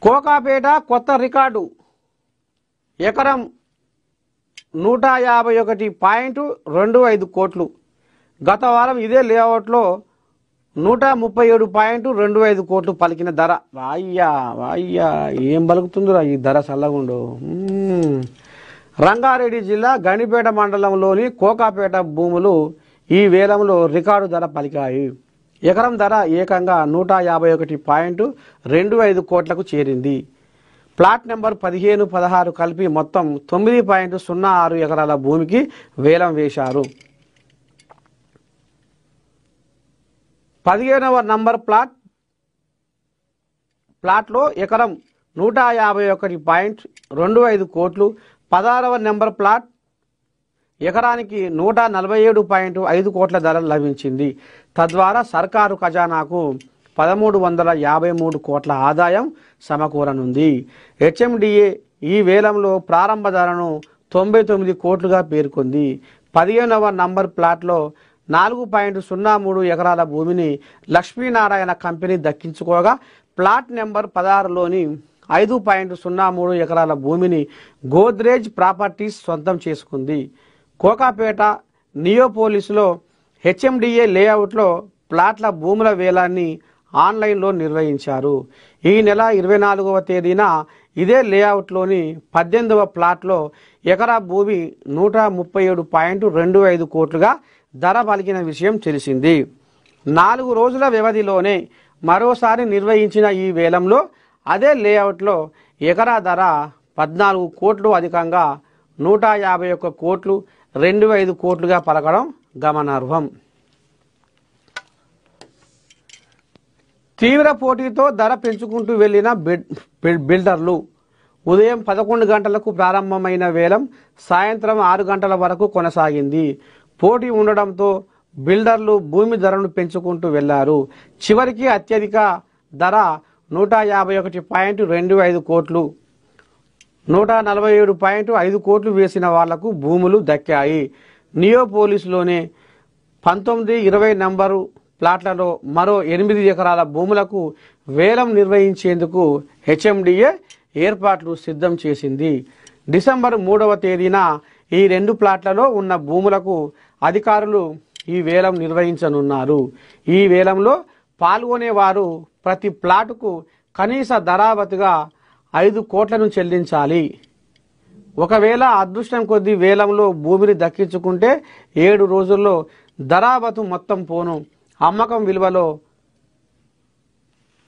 కోకాపేట కొత్త రికార్డు ఎకరం 151.25 కోట్లు. గత వారం ఇదే లేఅవుట్లో 137.25 కోట్లు పలికిన ధర. వాయ్యా వాయ్యా ఏం పలుకుతుందిరా ఈ ధర చల్లగుండు. రంగారెడ్డి జిల్లా గణిపేట మండలంలోని కోకాపేట భూములు ఈ వేలంలో రికార్డు ధర పలికాయి. ఎకరం ధర ఏకంగా 151.25 కోట్లకు చేరింది. ప్లాట్ నెంబర్ 15, 16 కలిపి మొత్తం 9.06 ఎకరాల భూమికి వేలం వేశారు. 15వ నంబర్ ప్లాట్లో ఎకరం 151.25 కోట్లు, 16వ నెంబర్ ప్లాట్ ఎకరానికి 147.5 కోట్ల ధర లభించింది. తద్వారా సర్కారు ఖజానాకు 1353 కోట్ల ఆదాయం సమకూరనుంది. హెచ్ఎండిఏ ఈ వేలంలో ప్రారంభ ధరను 99 కోట్లుగా పేర్కొంది. 15వ నంబర్ ప్లాట్లో 4.03 ఎకరాల భూమిని లక్ష్మీనారాయణ కంపెనీ దక్కించుకోగా, ప్లాట్ నెంబర్ 16లోని 5.03 ఎకరాల భూమిని గోద్రేజ్ ప్రాపర్టీస్ సొంతం చేసుకుంది. కోకాపేట నియోపోలిస్లో హెచ్ఎండిఏ లేఅవుట్లో ప్లాట్ల భూముల వేలాన్ని ఆన్లైన్లో నిర్వహించారు. ఈ నెల 24వ తేదీన ఇదే లేఅవుట్లోని 18వ ప్లాట్లో ఎకరా భూమి 137.25 కోట్లుగా ధర పలికిన విషయం తెలిసింది. 4 రోజుల వ్యవధిలోనే మరోసారి నిర్వహించిన ఈ వేలంలో అదే లేఅవుట్లో ఎకరా ధర 14 కోట్లు అధికంగా 151.25 కోట్లుగా పలకడం గమనార్హం. తీవ్ర పోటీతో ధర పెంచుకుంటూ వెళ్లిన బిల్డర్లు. ఉదయం 11 గంటలకు ప్రారంభమైన వేలం సాయంత్రం 6 గంటల వరకు కొనసాగింది. పోటీ ఉండడంతో బిల్డర్లు భూమి ధరను పెంచుకుంటూ వెళ్లారు. చివరికి అత్యధిక ధర 151.25 కోట్లు, 147.5 కోట్లు వేసిన వాళ్లకు భూములు దక్కాయి. నియోపోలిస్లోనే 19, 20 నంబరు ప్లాట్లలో మరో 8 ఎకరాల భూములకు వేలం నిర్వహించేందుకు హెచ్ఎండిఏ ఏర్పాట్లు సిద్ధం చేసింది. డిసెంబర్ 3వ తేదీన ఈ 2 ప్లాట్లలో ఉన్న భూములకు అధికారులు ఈ వేలం నిర్వహించనున్నారు. ఈ వేలంలో పాల్గొనేవారు ప్రతి ప్లాటుకు కనీస ధరావతిగా 5 కోట్లను చెల్లించాలి. ఒకవేళ అదృష్టం కొద్దీ వేలంలో భూమిని దక్కించుకుంటే 7 రోజుల్లో ధరావతు మొత్తం పోను అమ్మకం విలువలో